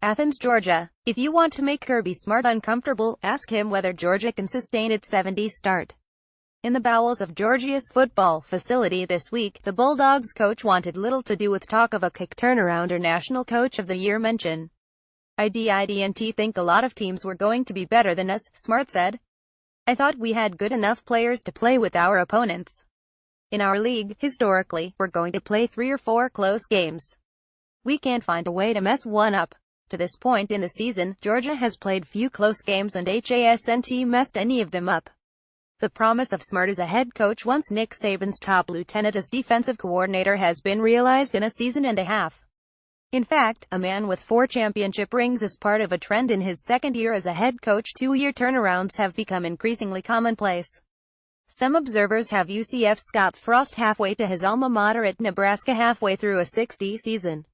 Athens, Georgia. If you want to make Kirby Smart uncomfortable, ask him whether Georgia can sustain its 70s start. In the bowels of Georgia's football facility this week, the Bulldogs coach wanted little to do with talk of a quick turnaround or National Coach of the Year mention. I didn't think a lot of teams were going to be better than us, Smart said. I thought we had good enough players to play with our opponents. In our league, historically, we're going to play 3 or 4 close games. We can't find a way to mess one up. To this point in the season, Georgia has played few close games and hasn't messed any of them up. The promise of Smart as a head coach once Nick Saban's top lieutenant as defensive coordinator has been realized in a season and a half. In fact, a man with 4 championship rings is part of a trend in his second year as a head coach. 2-year turnarounds have become increasingly commonplace. Some observers have UCF's Scott Frost halfway to his alma mater at Nebraska halfway through a 60 season.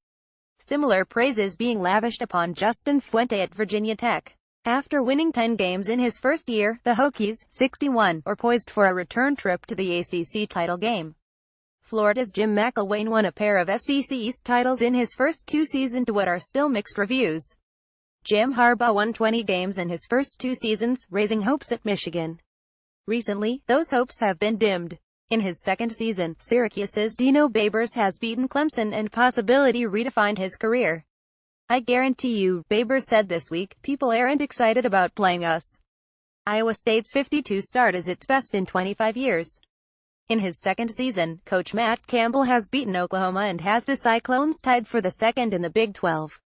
Similar praises being lavished upon Justin Fuente at Virginia Tech. After winning 10 games in his first year, the Hokies, 61, are poised for a return trip to the ACC title game. Florida's Jim McElwain won a pair of SEC East titles in his first 2 seasons to what are still mixed reviews. Jim Harbaugh won 20 games in his first 2 seasons, raising hopes at Michigan. Recently, those hopes have been dimmed. In his second season, Syracuse's Dino Babers has beaten Clemson and possibility redefined his career. I guarantee you, Babers said this week, people aren't excited about playing us. Iowa State's 52 start is its best in 25 years. In his second season, Coach Matt Campbell has beaten Oklahoma and has the Cyclones tied for the second in the Big 12.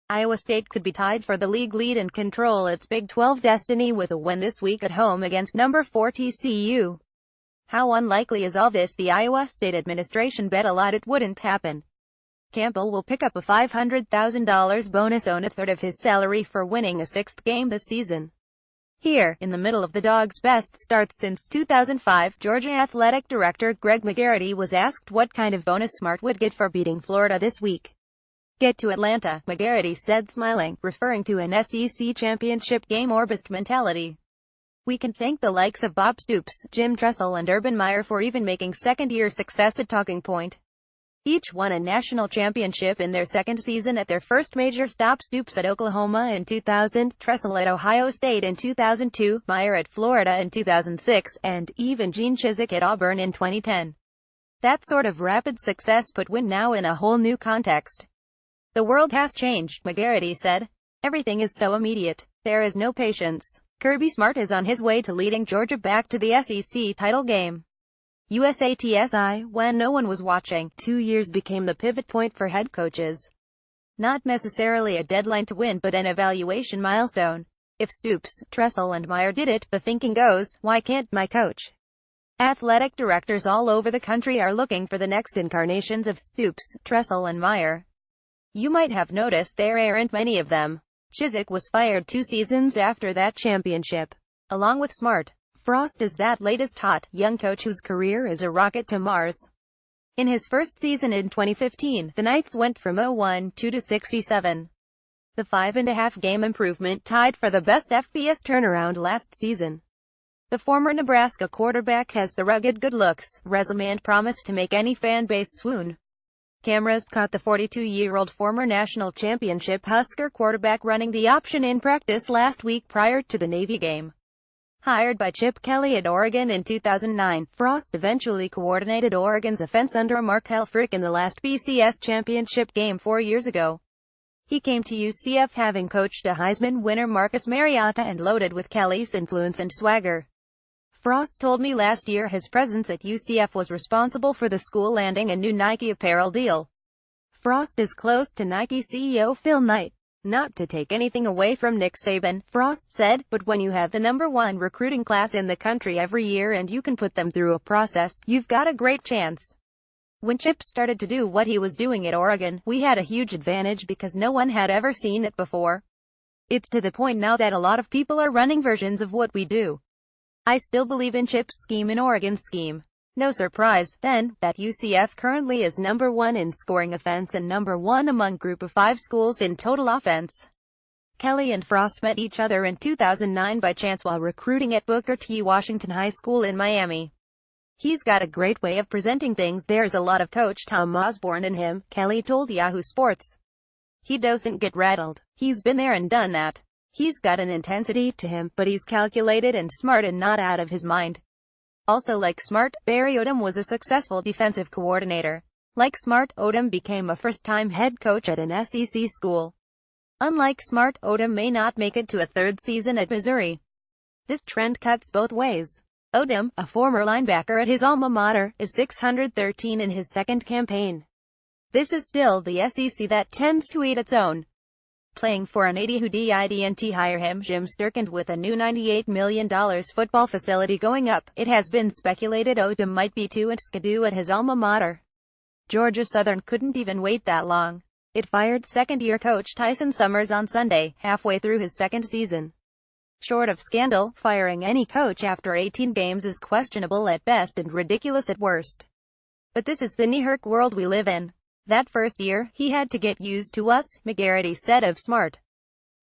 Iowa State could be tied for the league lead and control its Big 12 destiny with a win this week at home against number 4 TCU. How unlikely is all this? The Iowa State administration bet a lot it wouldn't happen. Campbell will pick up a $500,000 bonus on a third of his salary for winning a 6th game this season. Here, in the middle of the Dogs' best start since 2005, Georgia Athletic Director Greg McGarity was asked what kind of bonus Smart would get for beating Florida this week. Get to Atlanta, McGarity said, smiling, referring to an SEC championship game or bust mentality. We can thank the likes of Bob Stoops, Jim Tressel and Urban Meyer for even making second-year success a talking point. Each won a national championship in their second season at their first major stop. Stoops at Oklahoma in 2000, Tressel at Ohio State in 2002, Meyer at Florida in 2006, and even Gene Chizik at Auburn in 2010. That sort of rapid success put win now in a whole new context. The world has changed, McGarity said. Everything is so immediate. There is no patience. Kirby Smart is on his way to leading Georgia back to the SEC title game. USATSI, when no one was watching, 2 years became the pivot point for head coaches. Not necessarily a deadline to win but an evaluation milestone. If Stoops, Tressel and Meyer did it, the thinking goes, why can't my coach? Athletic directors all over the country are looking for the next incarnations of Stoops, Tressel and Meyer. You might have noticed there aren't many of them. Chizik was fired 2 seasons after that championship. Along with Smart, Frost is that latest hot, young coach whose career is a rocket to Mars. In his first season in 2015, the Knights went from 0-1-2 to 67. The 5.5-game improvement tied for the best FBS turnaround last season. The former Nebraska quarterback has the rugged good looks, resume and promise to make any fan base swoon. Cameras caught the 42-year-old former national championship Husker quarterback running the option in practice last week prior to the Navy game. Hired by Chip Kelly at Oregon in 2009, Frost eventually coordinated Oregon's offense under Mark Helfrich in the last BCS championship game 4 years ago. He came to UCF having coached a Heisman winner Marcus Mariota and loaded with Kelly's influence and swagger. Frost told me last year his presence at UCF was responsible for the school landing a new Nike apparel deal. Frost is close to Nike CEO Phil Knight. Not to take anything away from Nick Saban, Frost said, but when you have the #1 recruiting class in the country every year and you can put them through a process, you've got a great chance. When Chip started to do what he was doing at Oregon, we had a huge advantage because no one had ever seen it before. It's to the point now that a lot of people are running versions of what we do. I still believe in Chip's scheme and Oregon's scheme. No surprise, then, that UCF currently is #1 in scoring offense and #1 among group of 5 schools in total offense. Kelly and Frost met each other in 2009 by chance while recruiting at Booker T. Washington High School in Miami. He's got a great way of presenting things. There's a lot of Coach Tom Osborne in him, Kelly told Yahoo Sports. He doesn't get rattled. He's been there and done that. He's got an intensity to him, but he's calculated and smart and not out of his mind. Also like Smart, Barry Odom was a successful defensive coordinator. Like Smart, Odom became a first-time head coach at an SEC school. Unlike Smart, Odom may not make it to a third season at Missouri. This trend cuts both ways. Odom, a former linebacker at his alma mater, is 613 in his second campaign. This is still the SEC that tends to eat its own. Playing for an 80 who didn't hire him, Jim Sterkand, with a new $98 million football facility going up, it has been speculated Odom might be too skidoo at his alma mater. Georgia Southern couldn't even wait that long. It fired second-year coach Tyson Summers on Sunday, halfway through his second season. Short of scandal, firing any coach after 18 games is questionable at best and ridiculous at worst. But this is the knee-jerk world we live in. That first year, he had to get used to us, McGarity said of Smart.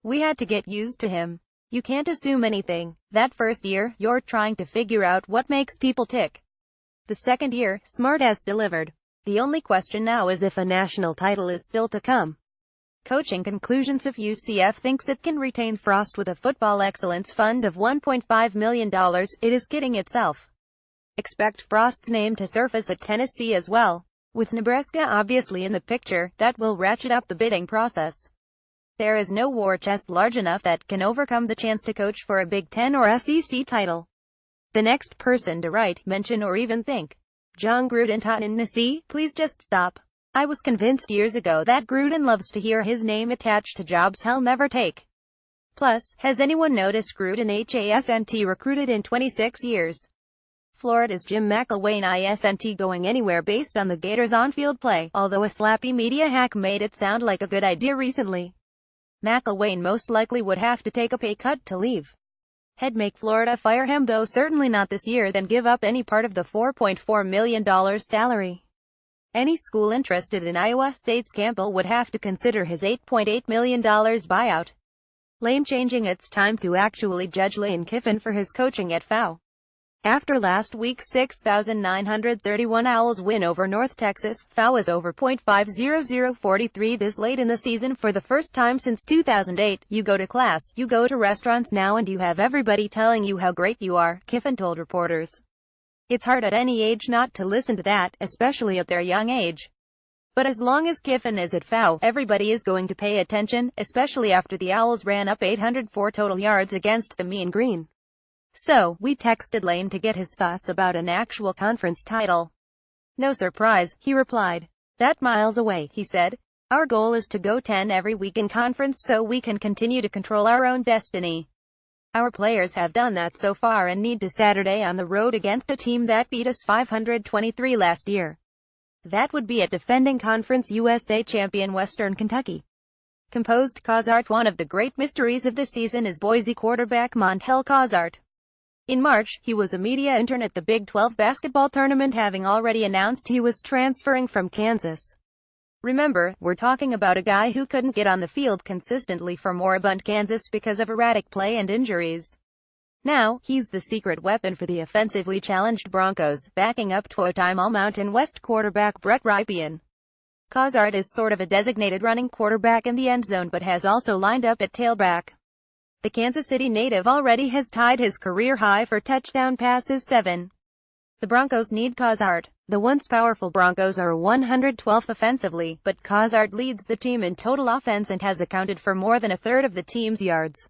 We had to get used to him. You can't assume anything. That first year, you're trying to figure out what makes people tick. The second year, Smart has delivered. The only question now is if a national title is still to come. Coaching conclusions. If UCF thinks it can retain Frost with a football excellence fund of $1.5 million, it is kidding itself. Expect Frost's name to surface at Tennessee as well. With Nebraska obviously in the picture, that will ratchet up the bidding process. There is no war chest large enough that can overcome the chance to coach for a Big Ten or SEC title. The next person to write, mention or even think, John Gruden taught in Tennessee, please just stop. I was convinced years ago that Gruden loves to hear his name attached to jobs he'll never take. Plus, has anyone noticed Gruden hasn't recruited in 26 years? Florida's Jim McElwain isn't going anywhere based on the Gators' on-field play, although a slappy media hack made it sound like a good idea recently. McElwain most likely would have to take a pay cut to leave. He'd make Florida fire him, though certainly not this year, then give up any part of the $4.4 million salary. Any school interested in Iowa State's Campbell would have to consider his $8.8 million buyout. Lame. Changing. It's time to actually judge Lane Kiffin for his coaching at FAU. After last week's 6,931 Owls win over North Texas, FAU is over .50043 this late in the season for the first time since 2008. You go to class, you go to restaurants now, and you have everybody telling you how great you are, Kiffin told reporters. It's hard at any age not to listen to that, especially at their young age. But as long as Kiffin is at FAU, everybody is going to pay attention, especially after the Owls ran up 804 total yards against the Mean Green. So, we texted Lane to get his thoughts about an actual conference title. No surprise, he replied. That miles away, he said. Our goal is to go 10 every week in conference so we can continue to control our own destiny. Our players have done that so far and need to Saturday on the road against a team that beat us 523 last year. That would be at defending Conference USA champion Western Kentucky. Composed Cozart. One of the great mysteries of the season is Boise quarterback Montel Cozart. In March, he was a media intern at the Big 12 basketball tournament, having already announced he was transferring from Kansas. Remember, we're talking about a guy who couldn't get on the field consistently for moribund Kansas because of erratic play and injuries. Now, he's the secret weapon for the offensively challenged Broncos, backing up two-time All-Mountain West quarterback Brett Rypien. Cozart is sort of a designated running quarterback in the end zone but has also lined up at tailback. The Kansas City native already has tied his career high for touchdown passes, 7. The Broncos need Cozart. The once powerful Broncos are 112th offensively, but Cozart leads the team in total offense and has accounted for more than a third of the team's yards.